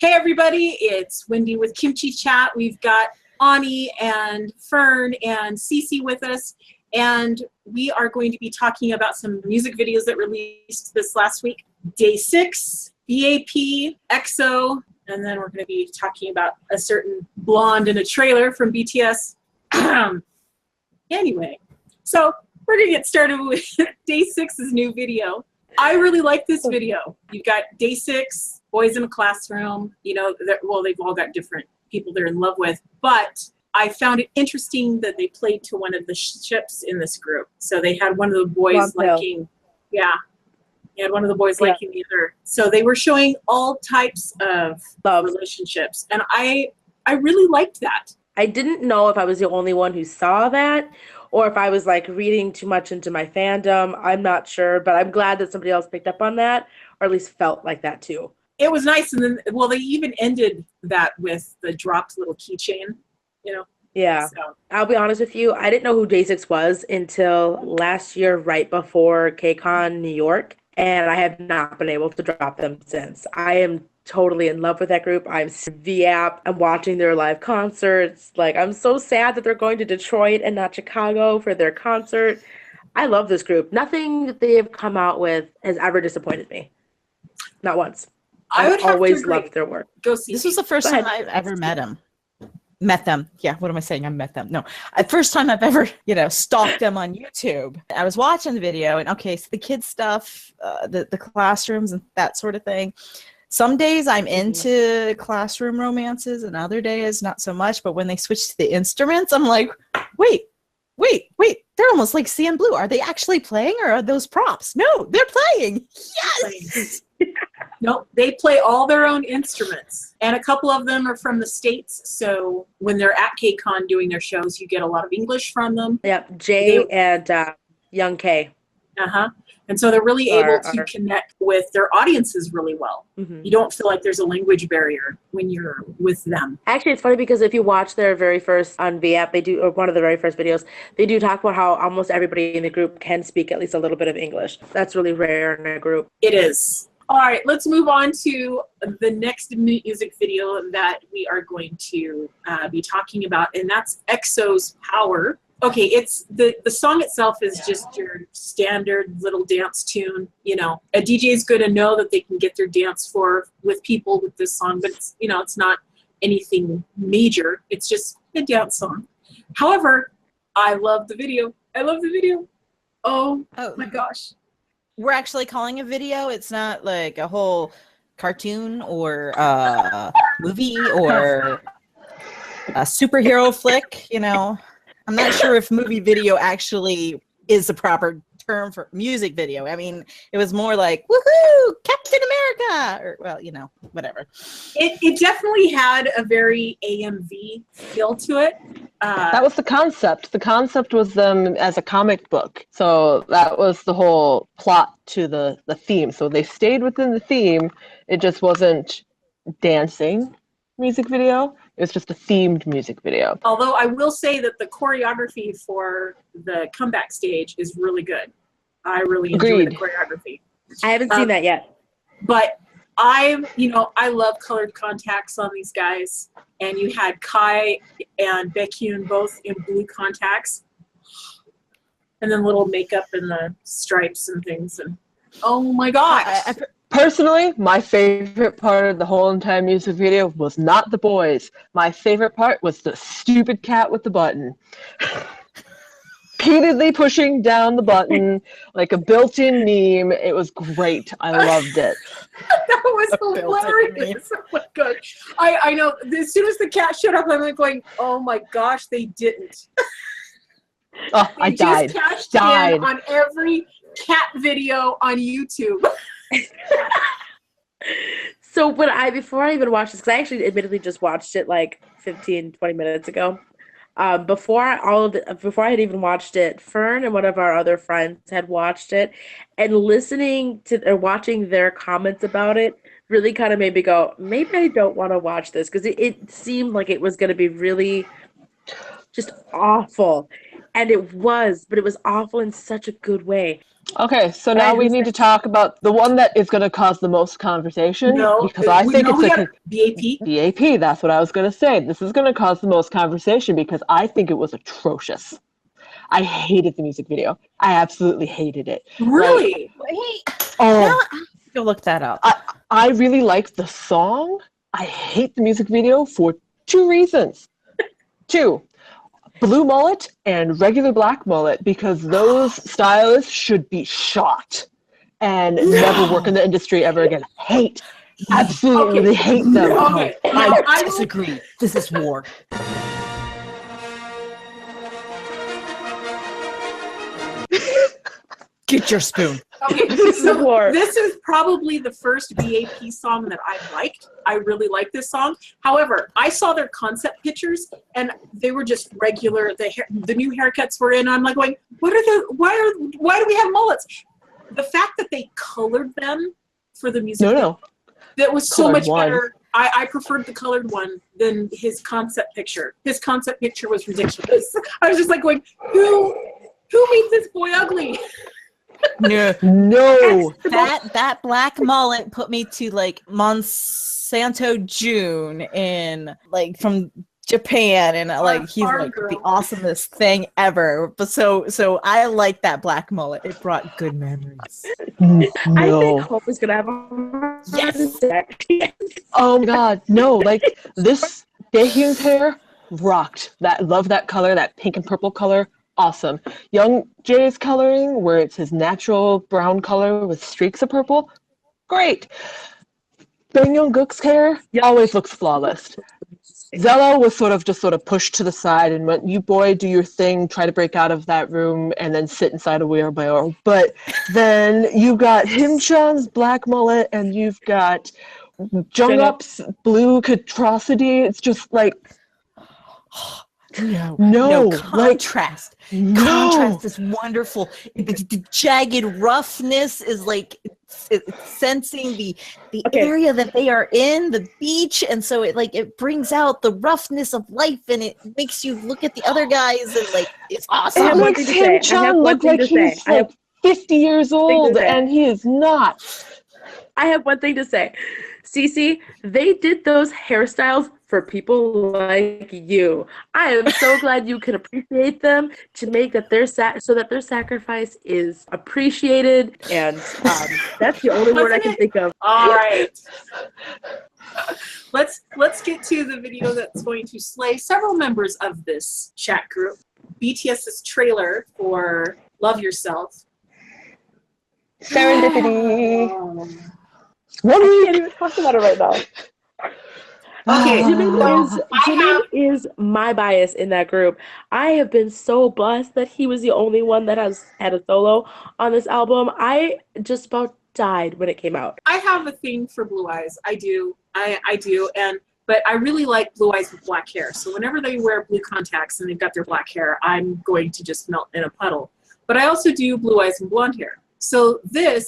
Hey everybody, it's Wendy with Kimchi Chat. We've got Annie and Firn and Cece with us, and we are going to be talking about some music videos that released this last week. Day6, B.A.P, EXO, and then we're going to be talking about a certain blonde in a trailer from BTS. Anyway, so we're going to get started with Day6's new video. I really like this video. You've got Day6, boys in a classroom, you know, well, they've all got different people they're in love with, but I found it interesting that they played to one of the ships in this group. So they had one of the boys liking, they had one of the boys liking the other. So they were showing all types of relationships, and I really liked that. I didn't know if I was the only one who saw that, or if I was like reading too much into my fandom. I'm not sure, but I'm glad that somebody else picked up on that, or at least felt like that too. It was nice, and then, well, they even ended that with the dropped little keychain, you know? Yeah. So. I'll be honest with you, I didn't know who Day6 was until last year, right before KCON New York, and I have not been able to drop them since. I am totally in love with that group. I'm B.A.P. I'm watching their live concerts. Like, I'm so sad that they're going to Detroit and not Chicago for their concert. I love this group. Nothing that they have come out with has ever disappointed me. Not once. I would always loved their work. Go see. This was the first time I've ever met them. Yeah, what am I saying? I met them. No, first time I've ever, stalked them on YouTube. I was watching the video, and okay, so the kids stuff, the classrooms and that sort of thing. Some days I'm into classroom romances, and other days not so much. But when they switch to the instruments, I'm like, wait. They're almost like CN Blue. Are they actually playing, or are those props? No, they're playing. Yes. No, they play all their own instruments, and a couple of them are from the States. So when they're at KCON doing their shows, you get a lot of English from them. Yep, Jay and Young K. And so they're really able to connect with their audiences really well. You don't feel like there's a language barrier when you're with them. Actually, it's funny because if you watch their very first on B.A.P, they do, or one of the very first videos, they do talk about how almost everybody in the group can speak at least a little bit of English. That's really rare in a group. It is. All right, let's move on to the next music video that we are going to be talking about, and that's EXO's Power. Okay, it's the song itself is just your standard little dance tune. You know, a DJ is going to know that they can get their dance floor with people with this song, but it's, it's not anything major. It's just a dance song. However, I love the video. Oh my gosh. We're actually calling a video. It's not like a whole cartoon or movie or a superhero flick, I'm not sure if movie video actually is the proper term for music video. I mean, it was more like, woohoo, Captain America, or, well, whatever. It definitely had a very AMV feel to it. That was the concept. The concept was them as a comic book. So that was the whole plot to the theme. So they stayed within the theme. It just wasn't dancing music video. It was just a themed music video. Although I will say that the choreography for the comeback stage is really good. I really enjoy the choreography. I haven't seen that yet. But I love colored contacts on these guys. And you had Kai and Baekhyun both in blue contacts. And then little makeup and the stripes and things. And oh my gosh. Personally, my favorite part of the whole entire music video was not the boys. My favorite part was the stupid cat with the button. Repeatedly pushing down the button like a built-in meme. It was great. I loved it. That was hilarious. Oh my god. I know. As soon as the cat showed up, I'm like going, oh my gosh, they didn't. Oh, I died. Just cashed in on every cat video on YouTube. So before I even watched this, because I actually admittedly just watched it like 15-20 minutes ago, before I had even watched it, Fern and one of our other friends had watched it, and listening to or watching their comments about it really kind of made me go, maybe I don't want to watch this, because it seemed like it was going to be really just awful. And it was, but it was awful in such a good way. Okay, so now we need to talk about the one that is going to cause the most conversation. No, because I think it's got B.A.P. B.A.P. That's what I was going to say. This is going to cause the most conversation because I think it was atrocious. I hated the music video. I absolutely hated it. Really? Now I have to look that up. I really liked the song. I hate the music video for 2 reasons. 2. Blue mullet and regular black mullet, because those stylists should be shot and never work in the industry ever again. Absolutely hate them. Okay, I disagree. This is war. Get your spoon. Okay, so this is probably the first B.A.P. song that I liked. I really like this song. However, I saw their concept pictures and they were just regular. The new haircuts were in. I'm like going, why do we have mullets? The fact that they colored them for the music, that was so much better. I preferred the colored one than his concept picture. His concept picture was ridiculous. I was just like going, who made this boy ugly? No. That black mullet put me to like Monsanto June in like from Japan, and like he's like the awesomest thing ever. But so I like that black mullet. It brought good memories. No. I think Hope is gonna have a yes. Oh my god, no! Like this Daehyun's hair rocked. Love that color, that pink and purple color. Awesome. Young Jae's coloring, where it's his natural brown color with streaks of purple, great. Bang Young-gook's hair always looks flawless. Zello was sort of pushed to the side and went, you boy, do your thing, try to break out of that room, and then sit inside a wheelbarrow. But then you got Himchan's black mullet, and you've got Jungup's blue catrocity. It's just like... No, contrast. Contrast is wonderful. The jagged roughness is like it's sensing the area that they are in, the beach, and so it brings out the roughness of life, and it makes you look at the other guys and like it's awesome. It makes Him-chan look like he's like 50 years old, and he is not. I have one thing to say. Cece, they did those hairstyles for people like you. I am so glad you can appreciate them to make that so that their sacrifice is appreciated, and that's the only word I can think of. All right. Let's get to the video that's going to slay several members of this chat group. BTS's trailer for Love Yourself. Serendipity. I can't even talk about it right now. Okay, Jimin is my bias in that group. I have been so blessed that he was the only one that has had a solo on this album. I just about died when it came out. I have a thing for Blue Eyes. I do. I do. But I really like Blue Eyes with black hair. So whenever they wear blue contacts and they've got their black hair, I'm going to just melt in a puddle. But I also do Blue Eyes and blonde hair. So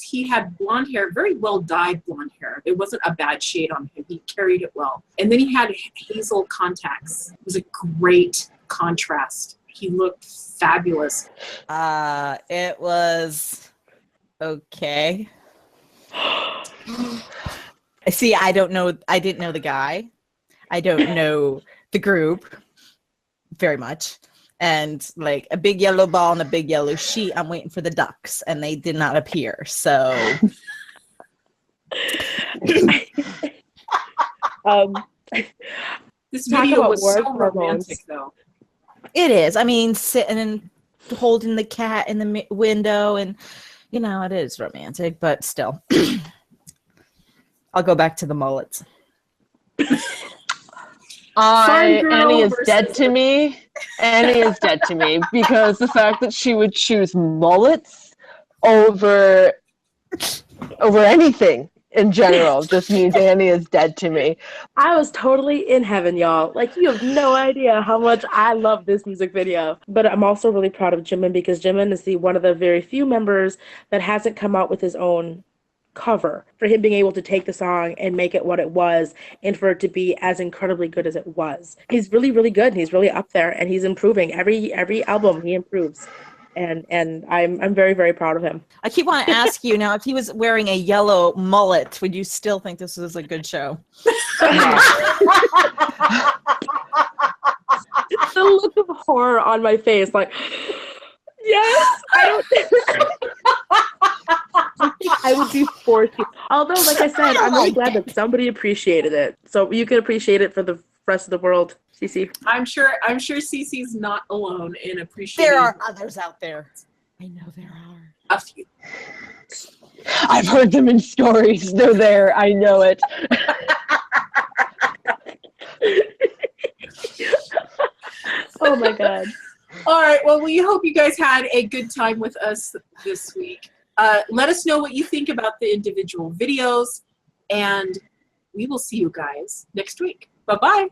he had blonde hair, very well dyed blonde hair. It wasn't a bad shade on him. He carried it well. And then he had hazel contacts. It was a great contrast. He looked fabulous. It was okay. See, I didn't know the guy. I don't know the group very much. And like a big yellow ball and a big yellow sheet, I'm waiting for the ducks, and they did not appear. So, this video was so romantic, though. It is. I mean, sitting and holding the cat in the window, and it is romantic, but still, I'll go back to the mullets. Annie is dead to me. Annie is dead to me because the fact that she would choose mullets over anything in general just means Annie is dead to me. I was totally in heaven, y'all. Like, you have no idea how much I love this music video. But I'm also really proud of Jimin because Jimin is one of the very few members that hasn't come out with his own cover for him being able to take the song and make it what it was and for it to be as incredibly good as it was. He's really, really good and he's really up there and he's improving. Every album he improves. And I'm very, very proud of him. I keep wanting to ask you now, if he was wearing a yellow mullet, would you still think this was a good show? The look of horror on my face, like, yes, I don't think I would be forced to. Although, like I said, I'm really glad that somebody appreciated it. So you can appreciate it for the rest of the world, Cece. I'm sure Cece's not alone in appreciating. There are others out there. I know there are. A few. I've heard them in stories. They're there. I know it. Oh my god. All right. Well, we hope you guys had a good time with us this week. Let us know what you think about the individual videos, and we will see you guys next week. Bye-bye.